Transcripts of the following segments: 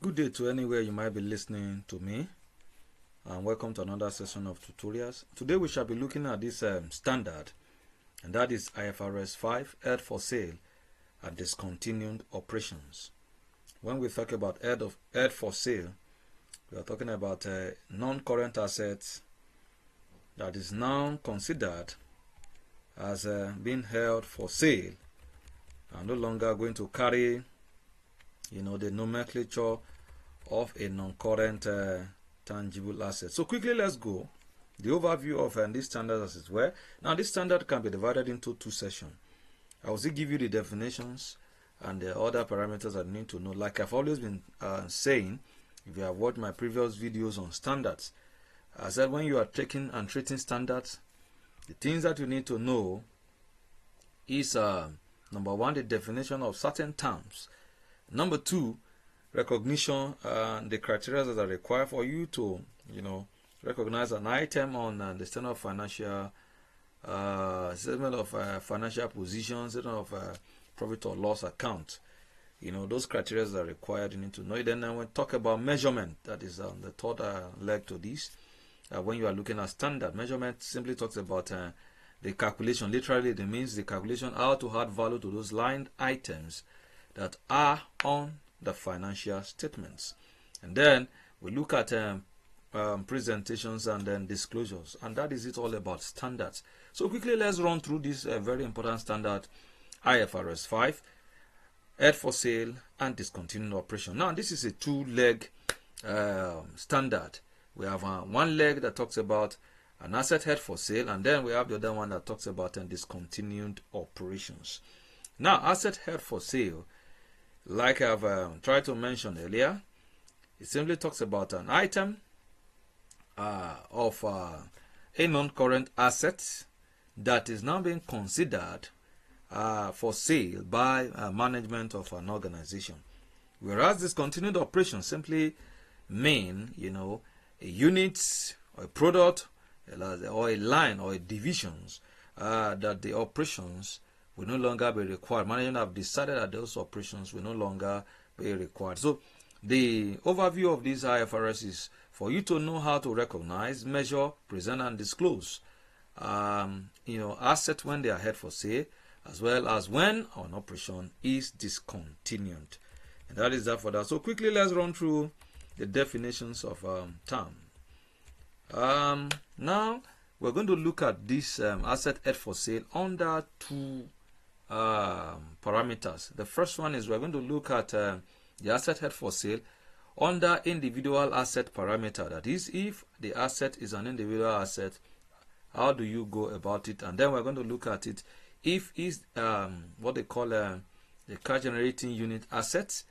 Good day to anywhere you might be listening to me, and welcome to another session of tutorials. Today we shall be looking at this standard, and that is IFRS 5, held for sale and discontinued operations. When we talk about held for sale, we are talking about non-current assets that is now considered as being held for sale and no longer going to carry the nomenclature of a non-current tangible asset. So quickly let's go the overview of this standard as it were. Now this standard can be divided into two sessions. I will still give you the definitions and the other parameters that you need to know. Like I've always been saying, if you have watched my previous videos on standards, I said when you are taking and treating standards, the things that you need to know is number one, the definition of certain terms. Number two, recognition and the criteria that are required for you to, recognize an item on the statement of financial statement of financial position, statement of profit or loss account. Those criteria that are required, you need to know it. Then when we talk about measurement, that is the third leg to this. When you are looking at standard, measurement simply talks about the calculation. Literally, it means the calculation how to add value to those line items that are on the financial statements. And then we look at presentations and then disclosures, and that is it all about standards. So quickly let's run through this very important standard, IFRS 5, held for sale and discontinued operation. Now this is a two-leg standard. We have one leg that talks about an asset held for sale, and then we have the other one that talks about discontinued operations. Now asset held for sale, like I've tried to mention earlier, it simply talks about an item of a non-current asset that is now being considered for sale by management of an organization. Whereas discontinued operations simply mean, a unit or a product or a line or a divisions that the operations will no longer be required. Management have decided that those operations will no longer be required. So the overview of this IFRS is for you to know how to recognize, measure, present, and disclose assets when they are held for sale, as well as when an operation is discontinued. And that is that for that. So quickly let's run through the definitions of term. Now we're going to look at this asset held for sale under two parameters. The first one is we're going to look at the asset held for sale under individual asset parameter. That is, if the asset is an individual asset, how do you go about it? And then we're going to look at it if it's what they call the cash generating unit assets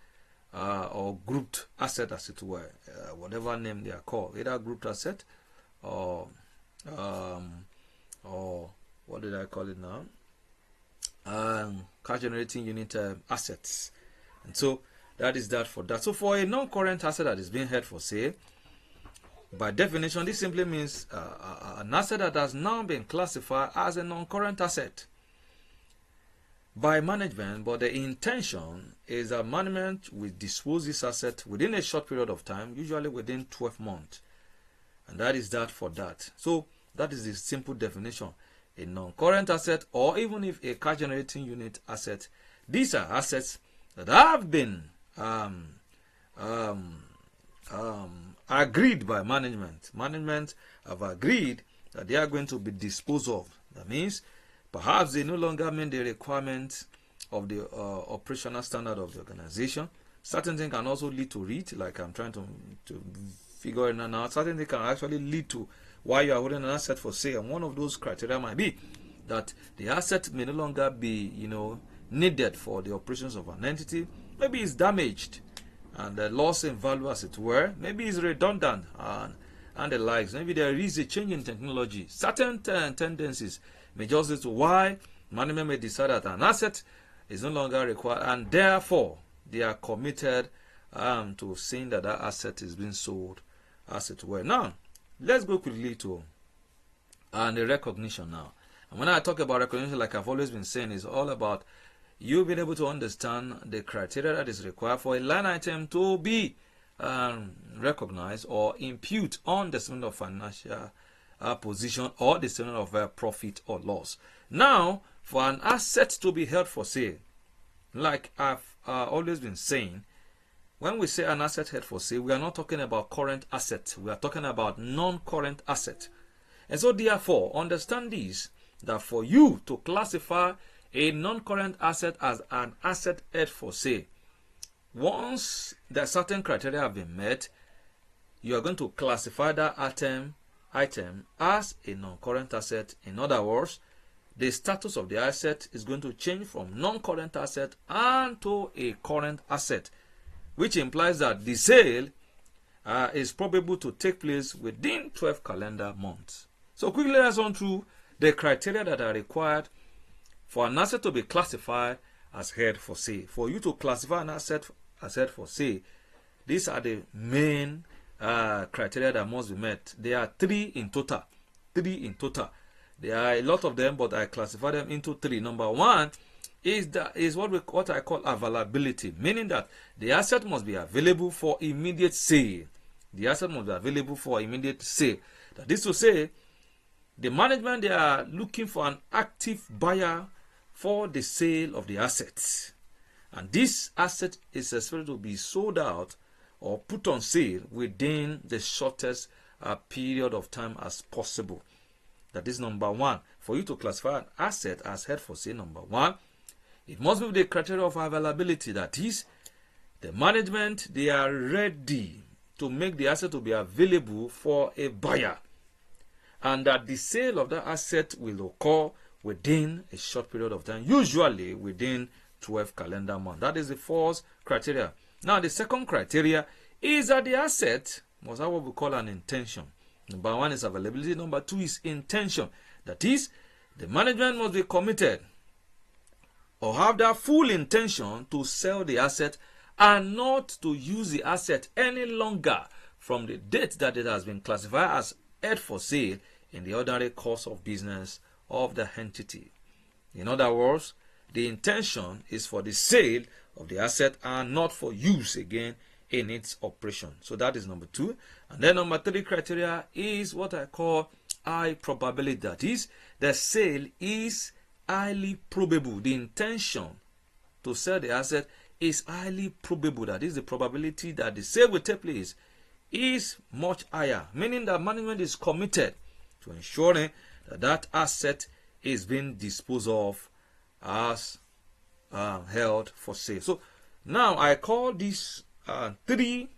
or grouped asset, as it were, whatever name they are called, either grouped asset or what did I call it now? Cash generating unit assets. And so that is that for that. So for a non-current asset that is being held for sale, by definition this simply means an asset that has now been classified as a non-current asset by management, but the intention is that management will dispose this asset within a short period of time, usually within 12 months. And that is that for that. So that is the simple definition. A non-current asset, or even if a cash generating unit asset, these are assets that have been agreed by management. Management have agreed that they are going to be disposed of. That means perhaps they no longer meet the requirements of the operational standard of the organization. Certain things can also lead to it, like I'm trying to figure it out. Certain things can actually lead to why you are holding an asset for sale. And one of those criteria might be that the asset may no longer be, needed for the operations of an entity. Maybe it's damaged and the loss in value, as it were. Maybe it's redundant and the likes. Maybe there is a change in technology. Certain tendencies may just lead to why management may decide that an asset is no longer required, and therefore they are committed to seeing that that asset is being sold, as it were. Now let's go quickly to the recognition now. And when I talk about recognition, like I've always been saying, is all about you being able to understand the criteria that is required for a line item to be recognize or impute on the statement of financial position or the statement of profit or loss. Now, for an asset to be held for sale, like I've always been saying, when we say an asset held for sale, we are not talking about current asset. We are talking about non-current asset. And so therefore, understand this, that for you to classify a non-current asset as an asset held for sale, once the certain criteria have been met, you are going to classify that item as a non-current asset. In other words, the status of the asset is going to change from non-current asset and to a current asset, which implies that the sale is probable to take place within 12 calendar months. So quickly let's run through the criteria that are required for an asset to be classified as held for sale. For you to classify an asset as held for sale, these are the main criteria that must be met. There are three in total. There are a lot of them, but I classify them into three. Number one is what I call availability, meaning that the asset must be available for immediate sale. The asset must be available for immediate sale. That is to say, the management, they are looking for an active buyer for the sale of the assets. And this asset is expected to be sold out or put on sale within the shortest period of time as possible. That is number one. For you to classify an asset as held for sale, number one, it must be the criteria of availability. That is, the management, they are ready to make the asset to be available for a buyer, and that the sale of that asset will occur within a short period of time, usually within 12 calendar months. That is the first criteria. Now, the second criteria is that the asset must have what we call an intention. Number one is availability. Number two is intention. That is, the management must be committed or have that full intention to sell the asset and not to use the asset any longer from the date that it has been classified as held for sale in the ordinary course of business of the entity. In other words, the intention is for the sale of the asset and not for use again in its operation. So that is number two. And then number three criteria is what I call high probability. That is, the sale is highly probable. The intention to sell the asset is highly probable. That is, the probability that the sale will take place is much higher, meaning that management is committed to ensuring that that asset is being disposed of as held for sale. So now I call these three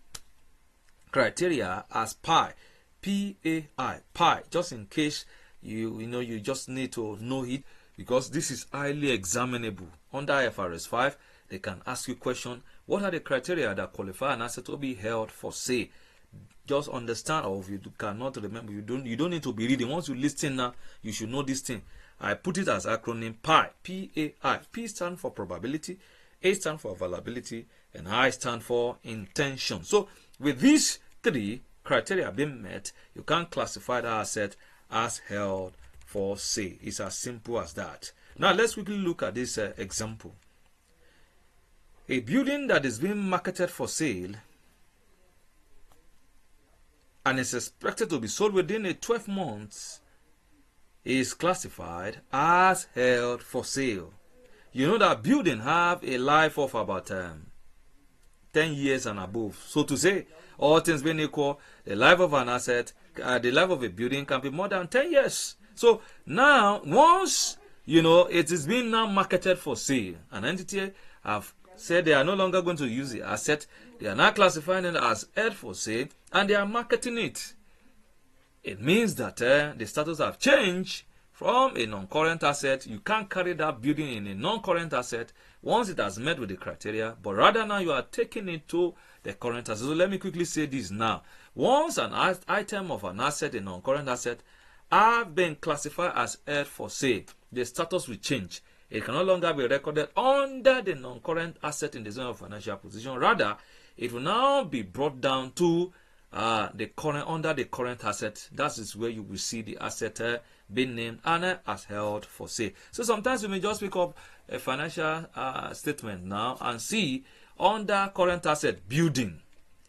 criteria as PI, P-A-I, PI, just in case you just need to know it, because this is highly examinable. Under Ifrs 5, they can ask you question, what are the criteria that qualify an asset to be held for sale? Just understand, or if you cannot remember, you don't need to be reading. Once you listen now, you should know this thing. I put it as acronym PI, P-A-I. P stands for probability, A stands for availability, and I stand for intention. So with these three criteria being met, you can classify the asset as held for sale. It's as simple as that. Now let's quickly look at this example. A building that is being marketed for sale and is expected to be sold within 12 months is classified as held for sale. You know that building have a life of about 10 years and above. So to say, all things being equal, the life of an asset, the life of a building can be more than 10 years. So now, once it is being now marketed for sale, an entity have said they are no longer going to use the asset, they are now classifying it as held for sale, and they are marketing it. It means that the status have changed from a non-current asset. You can't carry that building in a non-current asset once it has met with the criteria, but rather now you are taking it to the current asset. So let me quickly say this now. Once an item of an asset, a non-current asset, have been classified as held for sale, the status will change. It can no longer be recorded under the non-current asset in the zone of financial position. Rather, it will now be brought down to under the current asset. That is where you will see the asset being named and as held for sale. So sometimes you may just pick up a financial statement now and see under current asset building.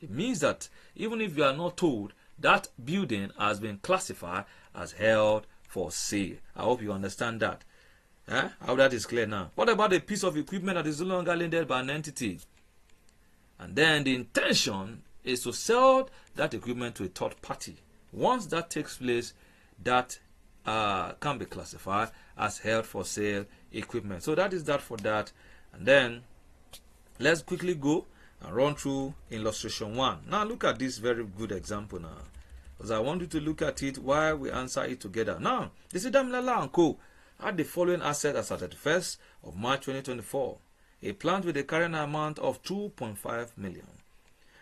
It means that even if you are not told, that building has been classified as held for sale. I hope you understand that. I hope that is clear now. What about a piece of equipment that is no longer lended by an entity? And then the intention is to sell that equipment to a third party. Once that takes place, that can be classified as held for sale equipment. So that is that for that. And then let's quickly go and run through illustration 1. Now look at this very good example now, because I want you to look at it while we answer it together. Now, this is Damilala & Co. had the following asset as at the 1st of March 2024. A plant with a carrying amount of 2.5 million.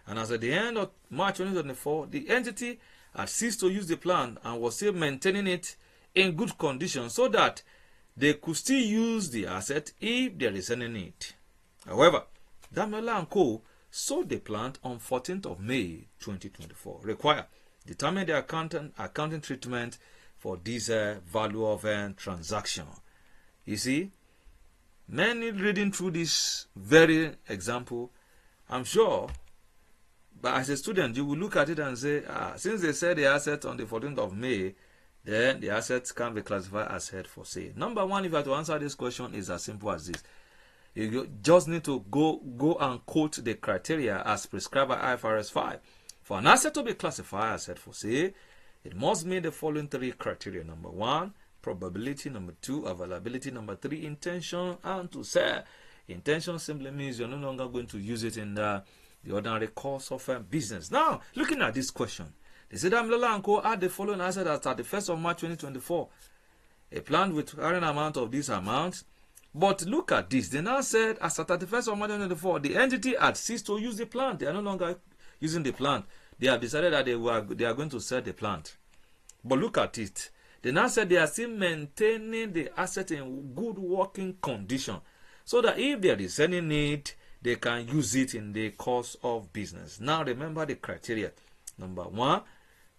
And as at the end of March 2024, the entity had ceased to use the plant and was still maintaining it in good condition so that they could still use the asset if there is any need. However, Damilala & Co. sold the plant on 14th of May 2024. Require determine the accounting treatment for this value of transaction. You see, many reading through this very example, I'm sure, but as a student, you will look at it and say, since they said the asset on the 14th of May, then the assets can be classified as held for sale. Number one, if you have to answer this question, is as simple as this. You just need to go and quote the criteria as prescribed by Ifrs 5. For an asset to be classified as held for sale, it must meet the following 3 criteria. Number 1, probability. Number 2, availability. Number 3, intention. And to sell. Intention simply means you're no longer going to use it in the ordinary course of business. Now, looking at this question, they said Damilala & Co. had the following asset at the 1st of March 2024. A plant with carrying amount of this amount. But look at this. They now said as at the 1st of March 2024, the entity had ceased to use the plant. They are no longer using the plant. They have decided that they are going to sell the plant. But look at it. They now said they are still maintaining the asset in good working condition, so that if there is any need, they can use it in the course of business. Now remember the criteria. Number 1,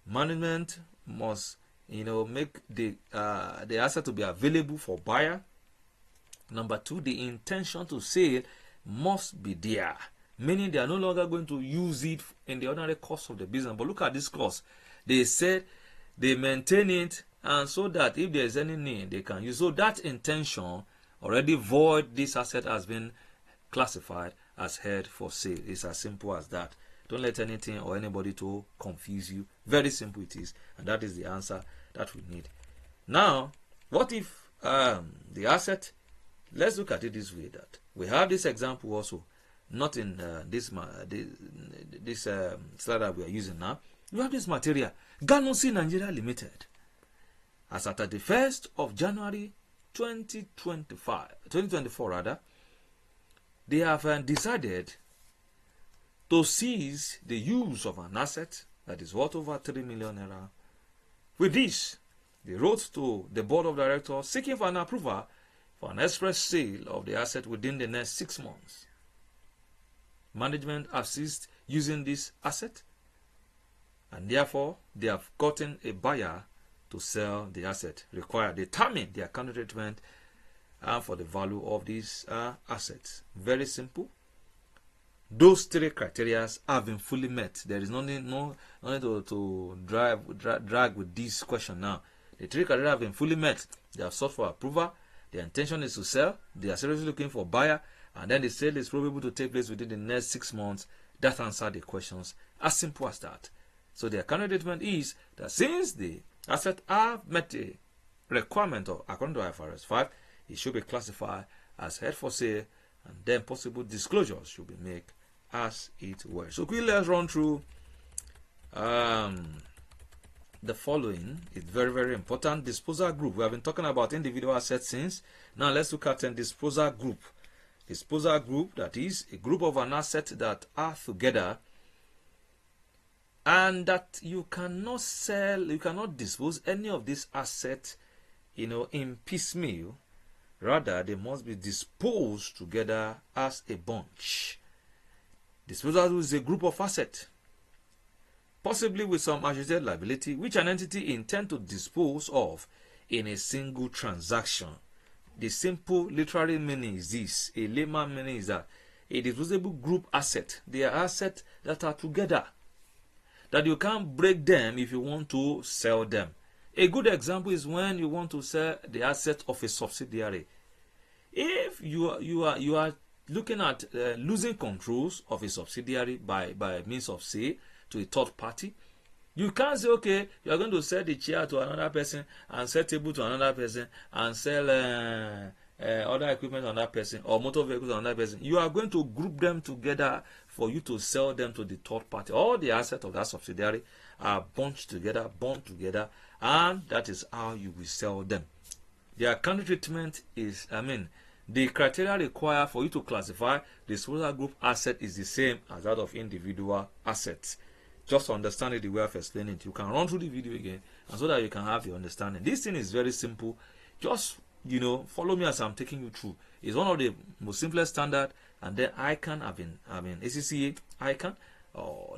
management must make the asset to be available for buyer. Number 2, the intention to sell must be there, meaning they are no longer going to use it in the ordinary course of the business. But look at this clause. They said they maintain it, and so that if there is any need, they can use. So that intention already void this asset has been classified as held for sale. It's as simple as that. Don't let anything or anybody to confuse you. Very simple it is, and that is the answer that we need. Now, what if the asset? Let's look at it this way: that we have this example also, not in this slide that we are using now. You have this material, Ganusi Nigeria Limited, as at the 1st of January 2024 rather, they have decided to cease the use of an asset that is worth over 3 million naira. With this, they wrote to the board of directors seeking for an approval for an express sale of the asset within the next 6 months. Management have ceased using this asset, and therefore they have gotten a buyer to sell the asset. Require determine the accounting treatment for the value of these assets. Very simple. Those 3 criteria have been fully met. There is no need to drag with this question now. The 3 criteria have been fully met. They have sought for approval. Their intention is to sell. They are seriously looking for a buyer, and then the sale is probable to take place within the next 6 months. That answers the questions. As simple as that. So the accounting treatment is that since the asset have met the requirement of, according to Ifrs 5, it should be classified as held for sale, and then possible disclosures should be made as it were. So quickly let's run through the following. Is very, very important. Disposal group. We have been talking about individual assets since. Now let's look at a disposal group. Disposal group, that is a group of an asset that are together and that you cannot sell, you cannot dispose any of these assets, in piecemeal. Rather, they must be disposed together as a bunch. Disposal is a group of assets, possibly with some associated liability, which an entity intends to dispose of in a single transaction. The simple literary meaning is this. A layman meaning is that a disposable group asset. They are assets that are together, that you can't break them if you want to sell them. A good example is when you want to sell the asset of a subsidiary. If you are looking at losing controls of a subsidiary by means of sale to a third party, you can't say, okay, you are going to sell the chair to another person and sell table to another person and sell other equipment to another person or motor vehicles to another person. You are going to group them together for you to sell them to the third party. All the assets of that subsidiary are bunched together, bound together, and that is how you will sell them. The accounting treatment is, the criteria required for you to classify the disposal group asset is the same as that of individual assets. Just to understand it the way I've explained it, you can run through the video again, and so that you can have your understanding. This thing is very simple. Just follow me as I'm taking you through. It's one of the most simplest standard, and then ICANN have been, ACCA, ICANN,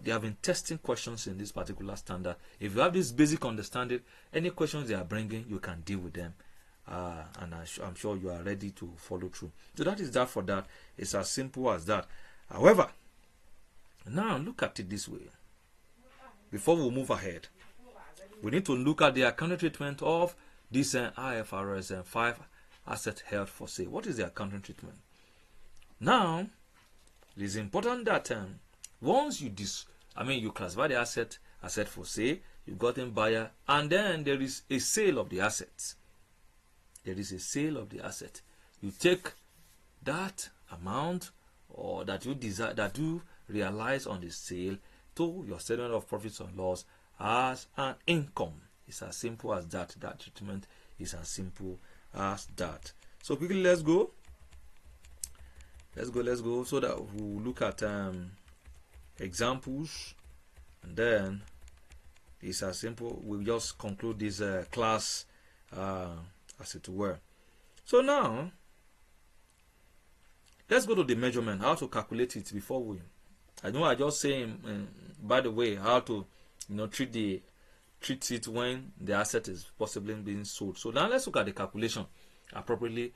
they have been testing questions in this particular standard. If you have this basic understanding, any questions they are bringing, you can deal with them. And I'm sure you are ready to follow through. So that is that for that. It's as simple as that. However, now look at it this way. Before we move ahead, we need to look at the accounting treatment of this IFRS 5 asset held for sale. What is the accounting treatment? Now, it is important that once you classify the asset for sale, you got a buyer, and then there is a sale of the assets. There is a sale of the asset. You take that amount or that you desire, that you realize on the sale, to your statement of profits or loss as an income. It's as simple as that. That treatment is as simple as that. So quickly, let's go so that we'll look at examples, and then it's as simple. We'll just conclude this class as it were. So now let's go to the measurement, how to calculate it before we. I know I just saying, by the way, how to treat it when the asset is possibly being sold. So now let's look at the calculation appropriately,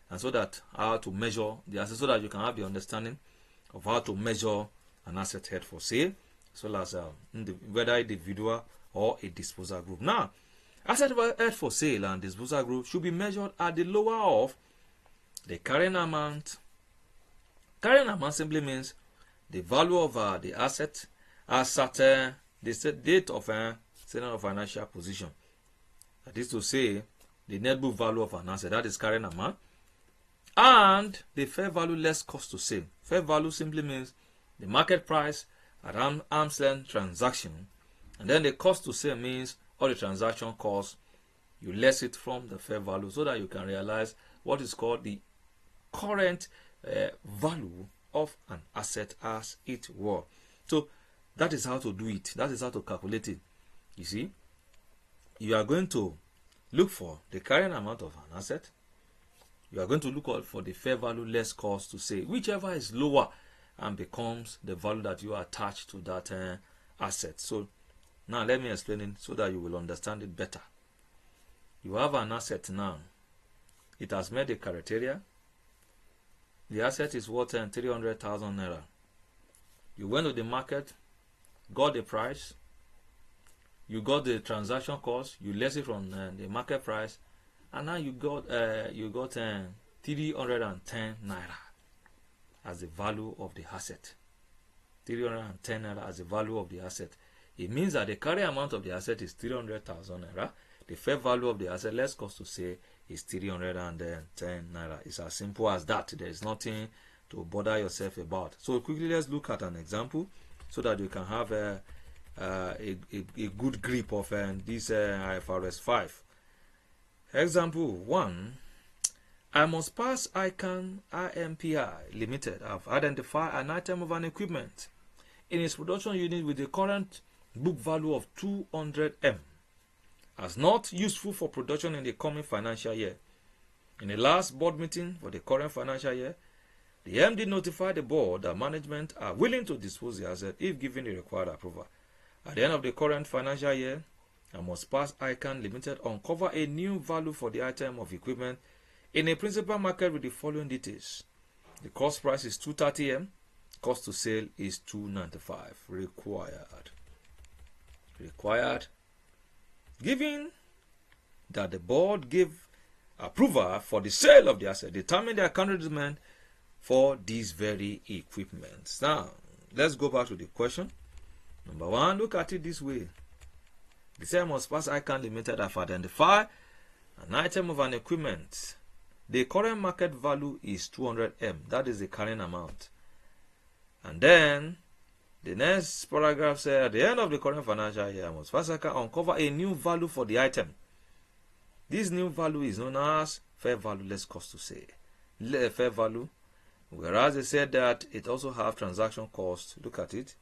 and so that how to measure the asset, so that you can have the understanding of how to measure an asset held for sale, as well as whether individual or a disposal group. Now, asset held for sale and disposal group should be measured at the lower of the carrying amount. Carrying amount simply means the value of the asset as at the date of statement of financial position. That is to say, the net book value of an asset, that is carrying amount, and the fair value less cost to sale. Fair value simply means the market price at arm's length transaction, and then the cost to sale means all the transaction costs, you less it from the fair value, so that you can realize what is called the current value of an asset as it were. So that is how to do it. That is how to calculate it. You see, you are going to look for the carrying amount of an asset. You are going to look out for the fair value less cost to say, whichever is lower and becomes the value that you attach to that asset. So now let me explain it so that you will understand it better. You have an asset now. It has met the criteria. The asset is worth 300,000 naira. You went to the market, got the price, you got the transaction cost, you less it from the market price, and now you got 310 naira as the value of the asset. 310 naira as the value of the asset. It means that the carry amount of the asset is 300,000 naira. The fair value of the asset, less cost to say, is 310 naira. It's as simple as that. There is nothing to bother yourself about. So quickly, let's look at an example so that you can have a good grip of this IFRS 5. Example 1. I must pass ICANN IMPI Limited. I've identified an item of an equipment in its production unit with a current book value of 200M as not useful for production in the coming financial year. In the last board meeting for the current financial year, the MD notified the board that management are willing to dispose the asset if given the required approval. At the end of the current financial year, I must pass ICANN Limited uncover a new value for the item of equipment in a principal market with the following details. The cost price is 230M. Cost to sale is 295. Required. Given that the board gave approval for the sale of the asset, determine the account treatment for these very equipments. Now, let's go back to the question. Number one, look at it this way. The sale must pass icon limited have identified an item of an equipment. The current market value is 200M. That is the carrying amount. And then the next paragraph says at the end of the current financial year, must first uncover a new value for the item. This new value is known as fair value less cost to sale. Fair value. Whereas they said that it also have transaction cost. Look at it.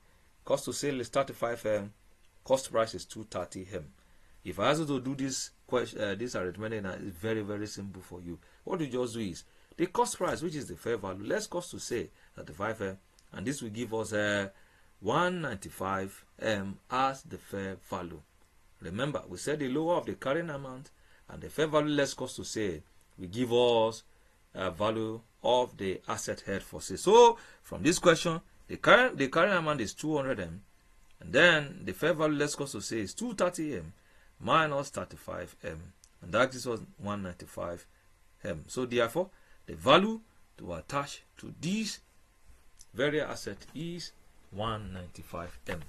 Cost to sale is 35M. Cost price is 230M. If I ask you to do this arithmetic, it's very, very simple for you. What you just do is the cost price, which is the fair value, less cost to sale, 35M, and this will give us 195M as the fair value. Remember, we said the lower of the carrying amount and the fair value less cost to sale will give us a value of the asset held for sale. So from this question, the carrying amount is 200M, and then the fair value less cost to sale is 230M minus 35M, and that gives us 195M. So therefore, the value to attach to these various assets is 195M.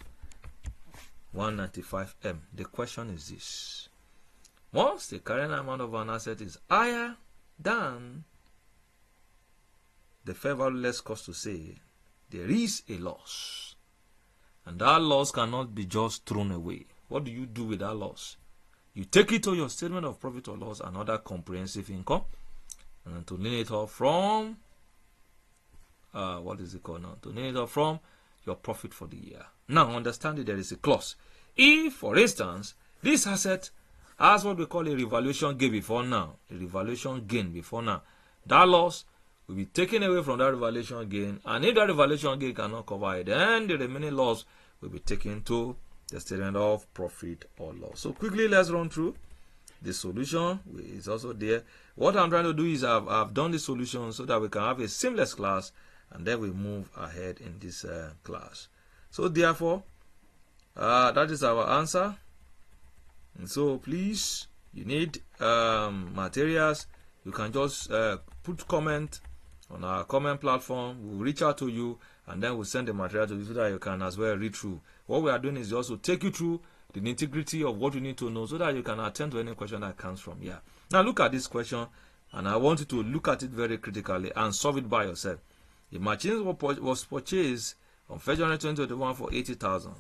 195M. The question is this: once the carrying amount of an asset is higher than the fair value less cost to sale, there is a loss, and that loss cannot be just thrown away. What do you do with that loss? You take it to your statement of profit or loss and other comprehensive income, and to name it off from what is it called now? To name it off from your profit for the year. Now understand that there is a clause. If, for instance, this asset has what we call a revaluation gain before now, that loss will be taken away from that revaluation gain, and if that revaluation gain cannot cover it, then the remaining loss will be taken to the statement of profit or loss. So quickly, let's run through the solution. Is also there. What I'm trying to do is I've done the solution so that we can have a seamless class, and then we move ahead in this class. So therefore, that is our answer. And so please, you need materials. You can just put comment on our comment platform. We'll reach out to you, and then we'll send the material to you so that you can as well read through. What we are doing is also take you through the nitty-gritty of what you need to know so that you can attend to any question that comes from here. Now look at this question, and I want you to look at it very critically and solve it by yourself. The machine was purchased on 1st January 2021 for 80,000.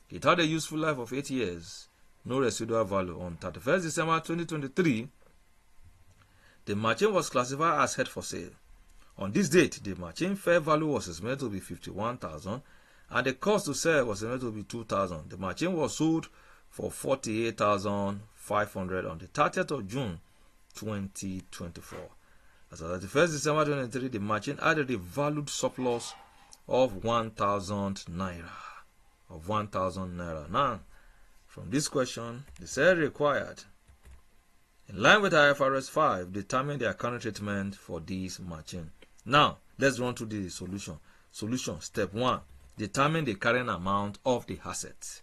It had a useful life of 8 years, no residual value. On 31st December 2023, the machine was classified as held for sale. On this date, the machine fair value was estimated to be 51,000, and the cost to sell was estimated to be 2,000. The machine was sold for 48,500 on the 30th of June 2024. As of 31st December 2023, the machine added a valued surplus of 1,000 naira. Now, from this question, the sale required, in line with IFRS 5, determine the accounting treatment for this machine. Now, let's run through the solution. Solution, step 1, determine the carrying amount of the asset.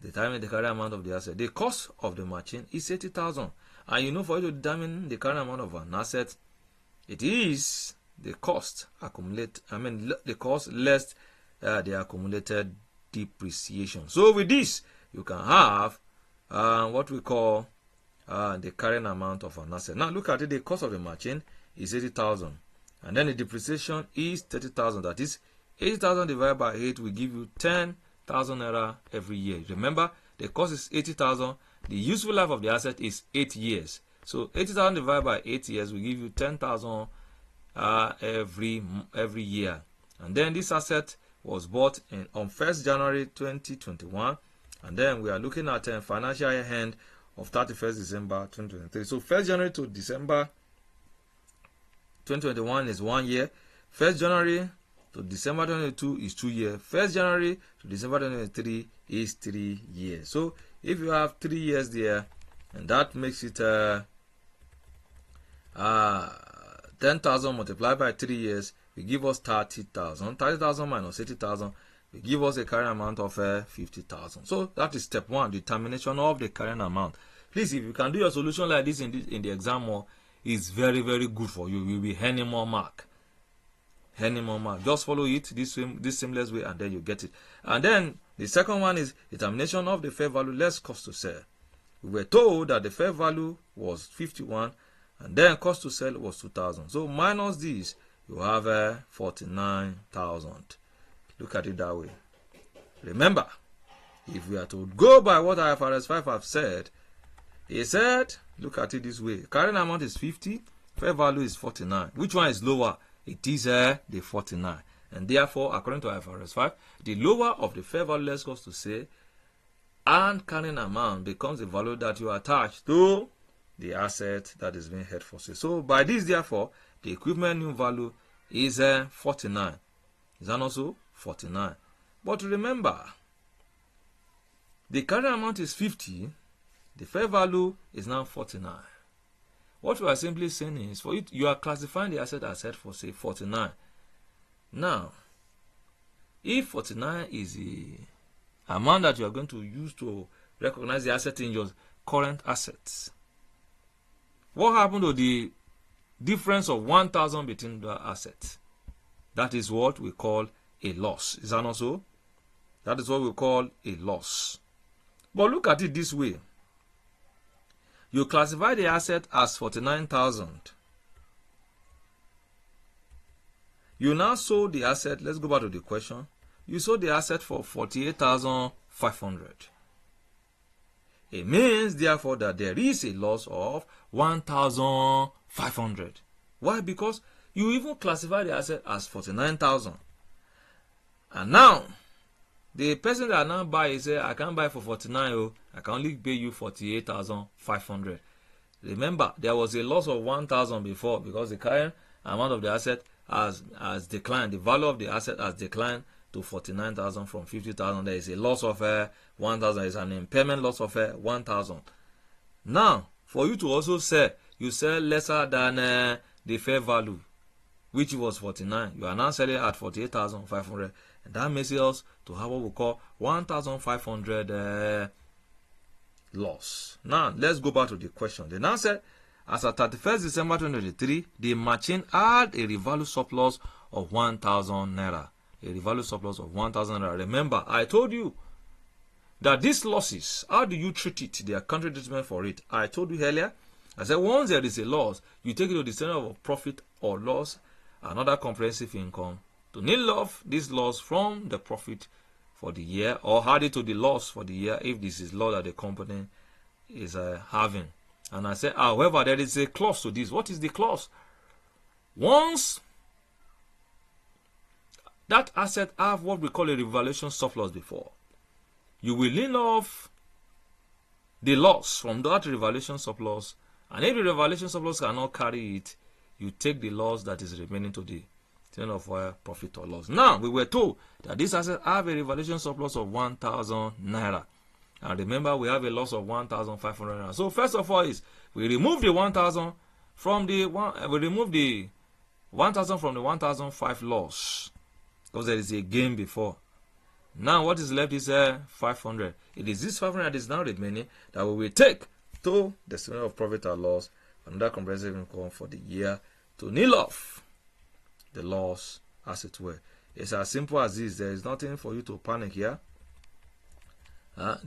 Determine the carrying amount of the asset. The cost of the machine is 80,000. And you know, for you to determine the carrying amount of an asset, it is the cost the cost less the accumulated depreciation. So with this, you can have what we call the carrying amount of an asset. Now look at it. The cost of the machine is 80,000, and then the depreciation is 30,000. That is 80,000 divided by 8 will give you 10,000 naira every year. Remember, the cost is 80,000. The useful life of the asset is 8 years. So 80,000 divided by 8 years will give you 10,000 every year. And then this asset was bought on 1st January 2021, and then we are looking at a financial year end of 31st December 2023. So 1st January to December 2021 is 1 year. 1st January to December 2022 is 2 years. 1st January to December 2023 is 3 years. So if you have 3 years there, and that makes it 10,000 multiplied by 3 years will give us 30,000. 30,000 minus 80,000 will give us a carrying amount of 50,000. So that is step 1, determination of the carrying amount. Please, if you can do your solution like this in the exam hall, it's very, very good for you. You will be earning more mark. Just follow it this seamless way, and then you get it. And then the second one is determination of the fair value less cost to sell. We were told that the fair value was 51, and then cost to sell was 2,000. So minus this, you have 49,000. Look at it that way. Remember, if we are to go by what IFRS 5 have said, he said, look at it this way. Carrying amount is 50, fair value is 49. Which one is lower? It is the 49. And therefore, according to IFRS 5, the lower of the fair value less cost to sell and carrying amount becomes the value that you attach to the asset that is being held for sale. So by this, therefore, the equipment new value is 49. Is that also 49? But remember, the carrying amount is 50. The fair value is now 49. What we are simply saying is, for it, you are classifying the asset as held for sale 49. Now, if 49 is the amount that you are going to use to recognize the asset in your current assets, what happened to the difference of 1,000 between the assets? That is what we call a loss. Is that not so? That is what we call a loss. But look at it this way. You classify the asset as 49,000. You now sold the asset. Let's go back to the question. You sold the asset for 48,500. It means, therefore, that there is a loss of 1,500. Why? Because you even classify the asset as 49,000. And now, the person that now buy say, I can't buy for 49, oh, I can only pay you 48,500. Remember, there was a loss of 1,000 before because the current amount of the asset has declined. The value of the asset has declined to 49,000 from 50,000. There is a loss of 1,000. There is an impairment loss of 1,000. Now, for you to also sell, you sell lesser than the fair value, which was 49. You are now selling at 48,500. And that makes us to have what we call 1,500 loss. Now, let's go back to the question. They now said, as at 31st December 2023, the machine had a revalue surplus of 1,000 naira. A revalue surplus of 1,000 naira. Remember, I told you that these losses, how do you treat it? The accounting treatment for it. I told you earlier. I said, once there is a loss, you take it to the center of profit or loss, another comprehensive income, to nil off this loss from the profit for the year, or add it to the loss for the year if this is loss that the company is having. And I said, however, there is a clause to this. What is the clause? Once that asset have what we call a revaluation surplus before, you will nil off the loss from that revaluation surplus, and if the revaluation surplus cannot carry it, you take the loss that is remaining to the of profit or loss. Now, we were told that this asset have a revaluation surplus of 1,000 naira. And remember, we have a loss of 1,500 naira. So, first of all, is we remove the 1,000 from the 1,005 loss, because there is a gain before. Now, what is left is 500. It is this 500 that is now remaining that we will take to the statement of profit or loss, another comprehensive income for the year, to nil off the loss, as it were. It's as simple as this. There is nothing for you to panic here.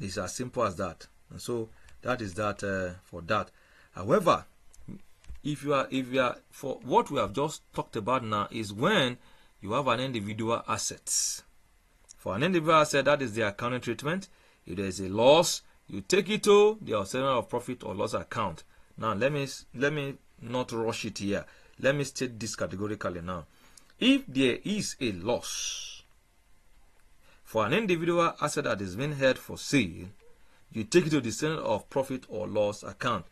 It's as simple as that. And so that is that for that. However, if you are for what we have just talked about now is when you have an individual asset. For an individual asset, that is the accounting treatment. If there is a loss, you take it to the statement of profit or loss account. Now let me not rush it here. Let me state this categorically now. If there is a loss for an individual asset that is being held for sale, you take it to the statement of profit or loss account.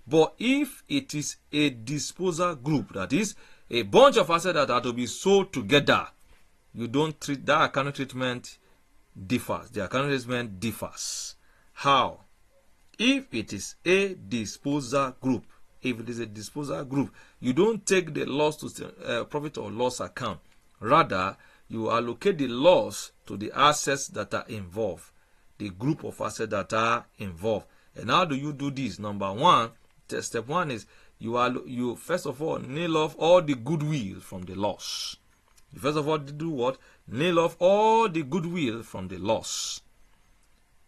But if it is a disposal group, that is a bunch of assets that are to be sold together, you don't treat that. Accounting treatment differs. The accounting treatment differs. How? If it is a disposal group, if it is a disposal group, you don't take the loss to profit or loss account. Rather, you allocate the loss to the assets that are involved, the group of assets that are involved. And how do you do this? Number one, step one is you first of all nail off all the goodwill from the loss. You first of all do what? Nail off all the goodwill from the loss.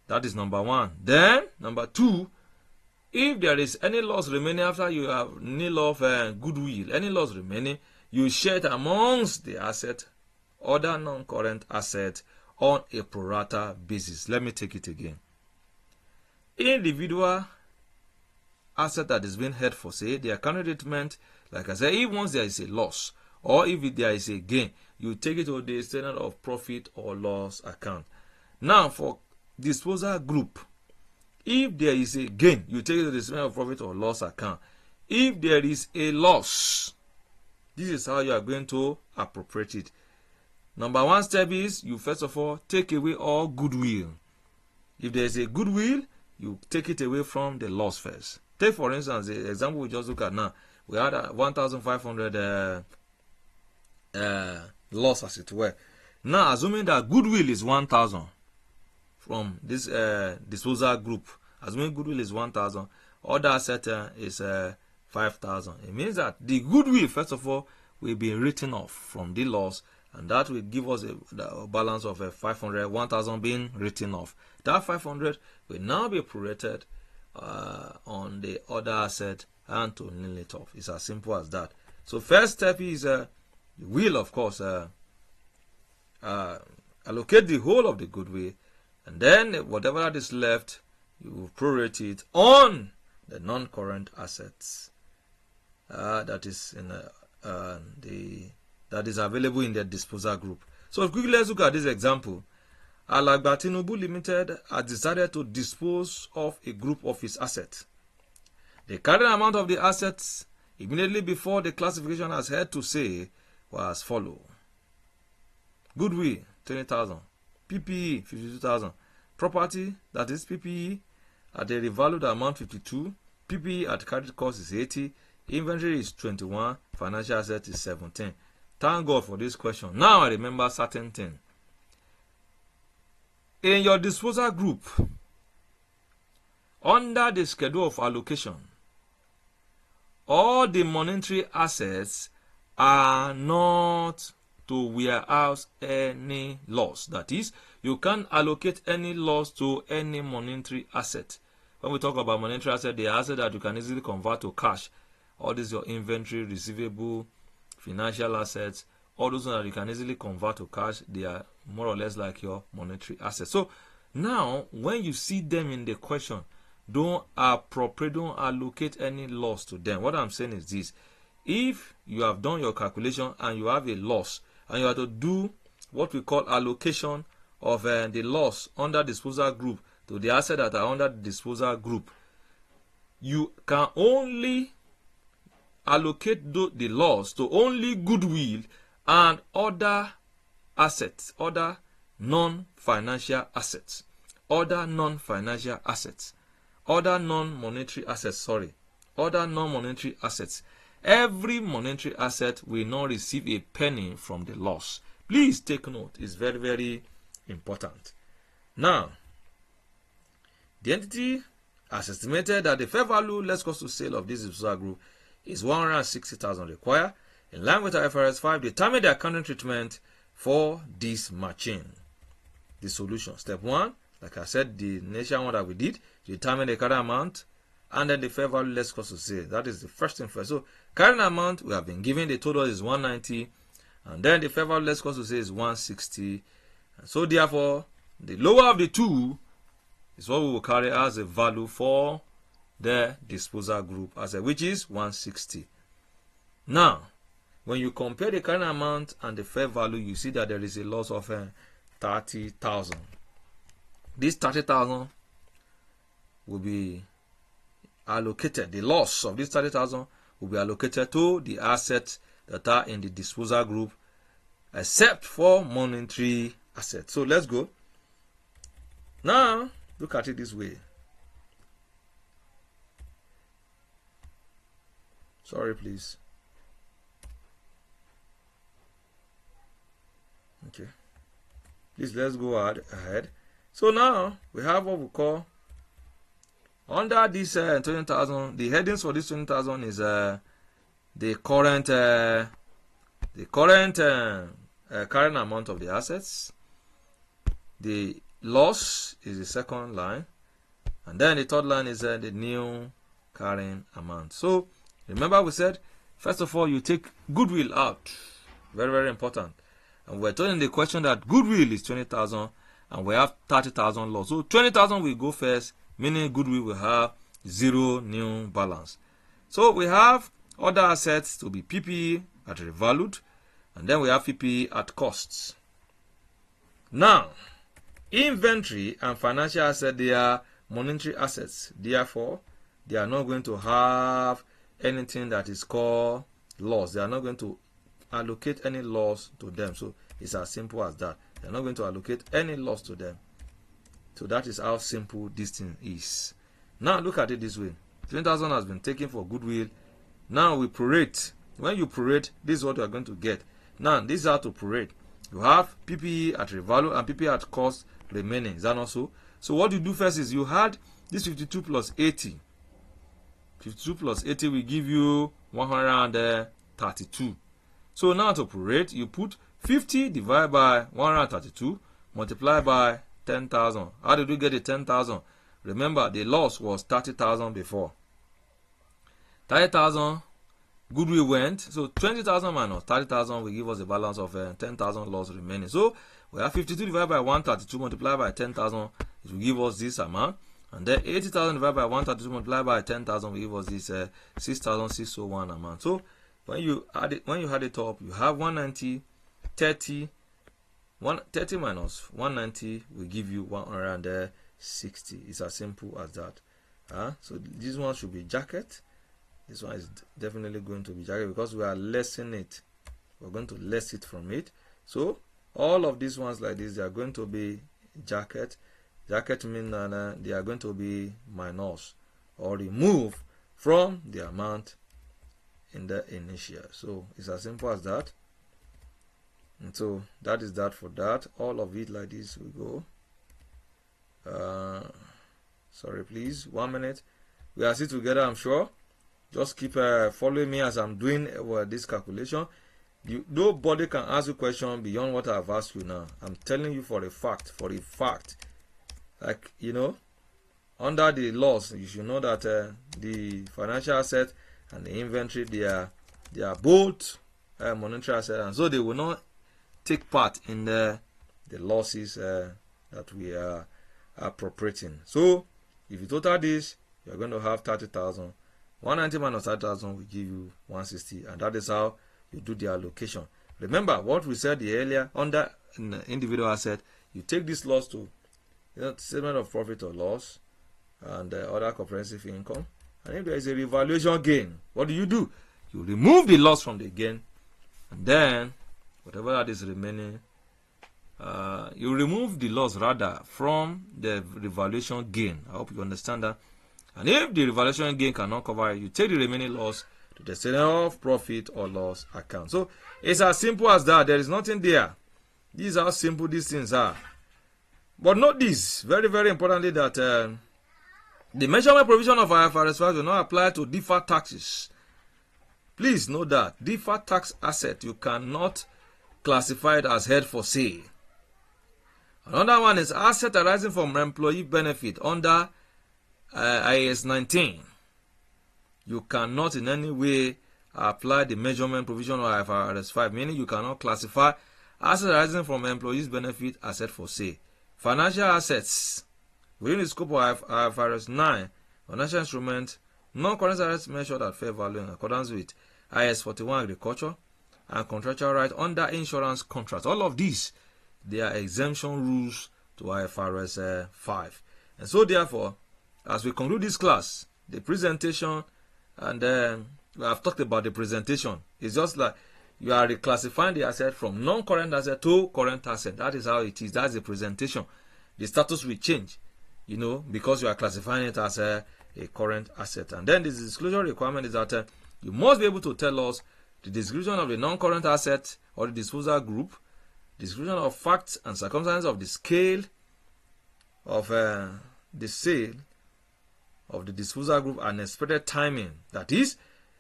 That is number one. Then, number two, if there is any loss remaining after you have nailed off goodwill, any loss remaining, you share it amongst the asset, other non-current assets on a pro rata basis. Let me take it again. Individual asset that is being held for sale, the accounting treatment, like I said, if once there is a loss or if there is a gain, you take it to the statement of profit or loss account. Now, for disposal group, if there is a gain, you take it to the statement of profit or loss account. If there is a loss, this is how you are going to appropriate it. Number one step is you first of all take away all goodwill. If there is a goodwill, you take it away from the loss first. Take for instance the example we just look at now. We had a 1,500 loss as it were. Now assuming that goodwill is 1,000 from this disposal group, assuming goodwill is 1,000, other asset is 5,000. It means that the goodwill first of all will be written off from the loss, and that will give us a balance of 500, 1,000 being written off. That 500 will now be prorated on the other asset and to nil it off. It's as simple as that. So first step is you will of course allocate the whole of the goodwill, and then whatever that is left, you will prorate it on the non-current assets that is in that is available in the disposal group. So quickly let's look at this example. Alagba Tinubu Limited has decided to dispose of a group of its assets. The carrying amount of the assets immediately before the classification has heard to say was as follows. Goodwill 20,000, PPE 52,000, property, that is PPE at the revalued amount 52, PPE at carried cost is 80, inventory is 21, financial asset is 17. Thank God for this question. Now I remember certain thing. In your disposal group, under the schedule of allocation, all the monetary assets are not to warehouse any loss. That is, you can't allocate any loss to any monetary asset. When we talk about monetary asset, the asset that you can easily convert to cash. All this your inventory, receivable, financial assets, all those that you can easily convert to cash, they are more or less like your monetary assets. So now, when you see them in the question, don't allocate any loss to them. What I'm saying is this. If you have done your calculation and you have a loss, and you have to do what we call allocation of the loss under disposal group to the assets that are under the disposal group, you can only allocate the loss to only goodwill and other assets, other non-financial assets, other non-financial assets, other non-monetary assets, other non-monetary assets. Every monetary asset will not receive a penny from the loss. Please take note. It's very, very important. Now, the entity has estimated that the fair value less cost to sale of this disposal group is 160,000 required. In line with Ifrs 5, determine the accounting treatment for this matching. The solution. Step 1, like I said, the initial one that we did, determine the carrying amount and then the fair value less cost to sale. That is the first thing first. So, carrying amount we have been given, the total is 190, and then the fair value less cost to sale is 160. And so, therefore, the lower of the two is what we will carry as a value for the disposal group, which is 160. Now, when you compare the carrying amount and the fair value, you see that there is a loss of 30,000. This 30,000 will be allocated. The loss of this 30,000 will be allocated to the assets that are in the disposal group, except for monetary assets. So let's go. Now, look at it this way. Sorry, please. Okay. Please, let's go ahead. So now we have what we call under this 20,000. The headings for this 20,000 is the current current amount of the assets. The loss is the second line, and then the third line is the new carrying amount. So remember, we said first of all you take goodwill out. Very, very important. And we're told in the question that goodwill is 20,000 and we have 30,000 loss. So 20,000 will go first, meaning goodwill will have zero new balance. So we have other assets to be PPE at revalued, and then we have PPE at costs. Now, inventory and financial assets, they are monetary assets. Therefore, they are not going to have anything that is called loss. They are not going to allocate any loss to them. So it's as simple as that. They're not going to allocate any loss to them. So that is how simple this thing is. Now look at it this way. 20,000 has been taken for goodwill. Now we prorate. When you prorate, this is what you are going to get. Now this is how to prorate. You have PPE at revalue and PPE at cost remaining. Is that not so? So what you do first is you had this 52 plus 80. 52 plus 80 will give you 132. So now to prorate, you put 50 divided by 132 multiplied by 10,000. How did we get the 10,000? Remember, the loss was 30,000 before. 30,000 goodwill went. So 20,000 minus 30,000 will give us a balance of 10,000 loss remaining. So we have 52 divided by 132 multiplied by 10,000. It will give us this amount. And then 80,000 divided by 132 multiplied by 10,000 will give us this 6,601 amount. So when you add it up, you have 190, 30 minus 190 will give you 160. It's as simple as that. So this one should be jacket. This one is definitely going to be jacket because we are lessing it. We're going to less it from it. So all of these ones like this, they are going to be jacket. Jacket means they are going to be minus or remove from the amount in the initial. So it's as simple as that. And so that is that for that. All of it like this will go. Sorry, please. 1 minute. We are still together, I'm sure. Just keep following me as I'm doing this calculation. Nobody can ask you a question beyond what I've asked you now. I'm telling you for a fact. Like, under the laws, you should know that the financial asset and the inventory, they are both monetary assets, and so they will not take part in the losses that we are appropriating. So if you total this, you're going to have 30,000. 190 minus 30,000 will give you 160, and that is how you do the allocation. Remember what we said earlier, under individual asset, you take this loss to statement of profit or loss and other comprehensive income, and if there is a revaluation gain, what do? You remove the loss from the gain, and then whatever that is remaining, you remove the loss rather from the revaluation gain. I hope you understand that. And if the revaluation gain cannot cover it, you take the remaining loss to the statement of profit or loss account. So it's as simple as that. There is nothing there. These are how simple these things are. But note this, very, very importantly, that the measurement provision of IFRS 5 will not apply to deferred taxes. Please note that deferred tax asset, you cannot classify it as held for sale. Another one is asset arising from employee benefit under IAS 19. You cannot in any way apply the measurement provision of IFRS 5, meaning you cannot classify assets arising from employees' benefit as held for sale. Financial assets within the scope of IFRS 9, financial instrument, non-current assets measured at fair value in accordance with IS 41 agriculture and contractual right under insurance contracts. All of these, they are exemption rules to IFRS 5. And so therefore, as we conclude this class, the presentation, and we have talked about the presentation, it's just like you are reclassifying the asset from non-current asset to current asset. That is how it is. That's the presentation. The status will change, because you are classifying it as a current asset. And then the disclosure requirement is that You must be able to tell us the description of the non-current asset or the disposal group, description of facts and circumstances of the scale of the sale of the disposal group and expected timing. That is,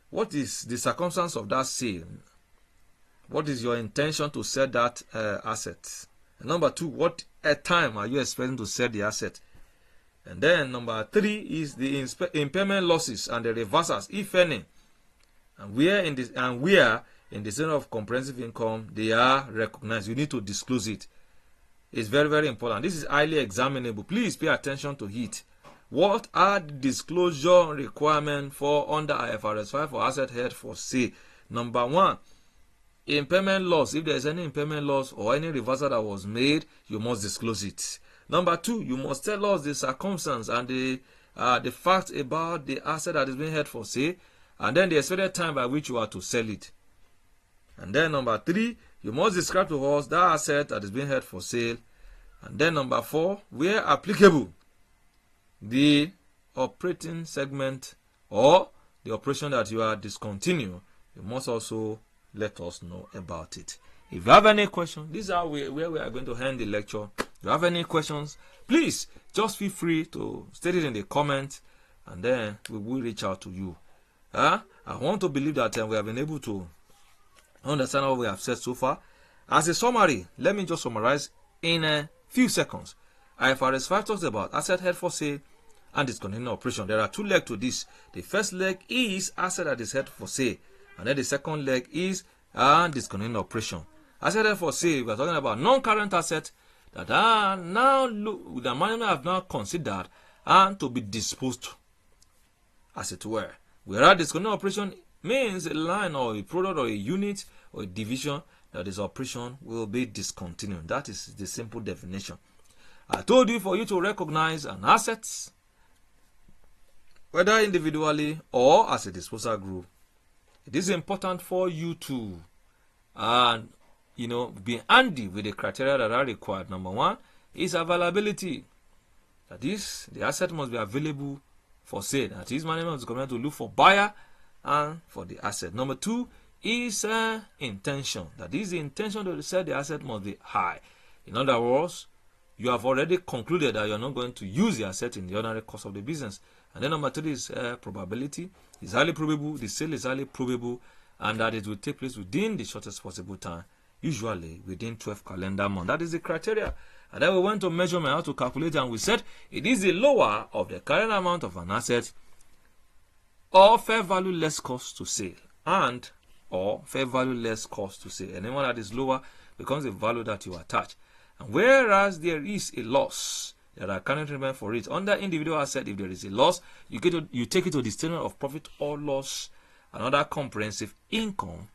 what is the circumstance of that sale? What is your intention to sell that asset? And number 2, what time are you expecting to sell the asset? And then number 3 is the impairment losses and the reversals, if any, and where in the center of comprehensive income they are recognized. You need to disclose it. It's very, very important. This is highly examinable. Please pay attention to it. What are the disclosure requirements for under IFRS 5 for asset held for sale? Number 1, impairment loss. If there is any impairment loss or any reversal that was made, you must disclose it. Number 2, you must tell us the circumstance and the facts about the asset that is being held for sale, and then the expected time by which you are to sell it. And then number 3, you must describe to us that asset that is being held for sale. And then number 4, where applicable, the operating segment or the operation that you are discontinuing, you must also let us know about it. If you have any questions, this is where we are going to end the lecture. If you have any questions, please just feel free to state it in the comments, and then we will reach out to you. I want to believe that we have been able to understand what we have said so far. As a summary, let me just summarize in a few seconds. IFRS 5 talks about asset held for sale and discontinued operation. There are 2 legs to this. The first leg is asset that is held for sale, and then the second leg is discontinued operation. Asset held for sale, we are talking about non-current assets that are now the management have now considered and to be disposed, as it were. Whereas discontinued operation means a line or a product or a unit or a division that is operation will be discontinued. That is the simple definition. I told you for you to recognize an asset, whether individually or as a disposal group, it is important for you to be handy with the criteria that are required. Number 1 is availability. That is, the asset must be available for sale. That is, management is going to look for buyer and for the asset. Number 2 is intention. That is, the intention to sell the asset must be high. In other words, you have already concluded that you are not going to use the asset in the ordinary course of the business. And then number 3 is probability. It's highly probable, the sale is highly probable, and that it will take place within the shortest possible time, usually within 12 calendar months. That is the criteria. And then we went to measurement, how to calculate, and we said it is the lower of the current amount of an asset or fair value less cost to sale, and or fair value less cost to sale. Anyone that is lower becomes the value that you attach. And whereas there is a loss, there are accounting treatment for it. Under individual asset, if there is a loss, you take it to the statement of profit or loss, another comprehensive income.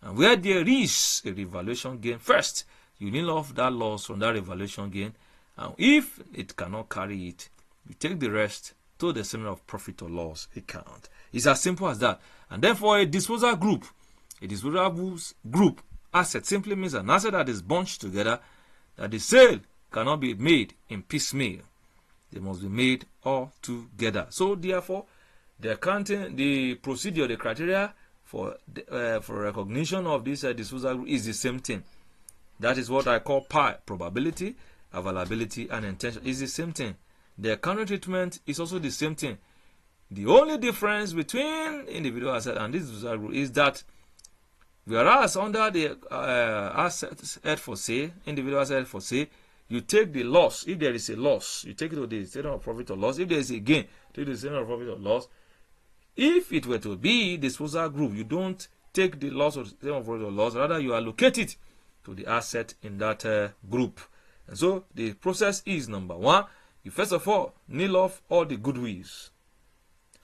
And where there is a revaluation gain, first, you nil off that loss from that revaluation gain. And if it cannot carry it, you take the rest to the statement of profit or loss account. It's as simple as that. And then for a disposal group asset simply means an asset that is bunched together, that the sale cannot be made in piecemeal. They must be made all together. So therefore, the procedure, the criteria for recognition of this disposal group is the same thing. That is what I call PI, probability, availability, and intention. Is the same thing. The accounting treatment is also the same thing. The only difference between individual asset and this disposal group is that whereas under the assets held for sale, individual asset held for sale, you take the loss. If there is a loss, you take it to the statement of profit or loss. If there is a gain, take it to the statement of profit or loss. If it were to be disposal group, you don't take the loss of the statement of profit or loss. Rather, you allocate it to the asset in that group. And so the process is, number 1, you first of all nil off all the goodwills.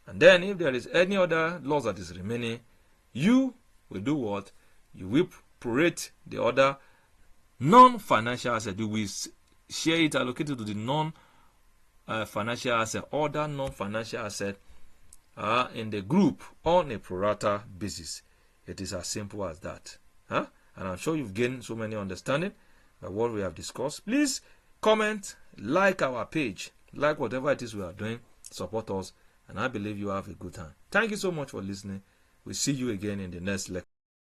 And then if there is any other loss that is remaining, you will do what? You will prorate the other non-financial asset. You will share it, allocate it to the non-financial asset, other non-financial asset in the group on a pro rata basis. It is as simple as that. And I'm sure you've gained so many understanding by what we have discussed. Please comment, like our page, like whatever it is we are doing, support us, and I believe you have a good time. Thank you so much for listening. We'll see you again in the next lecture.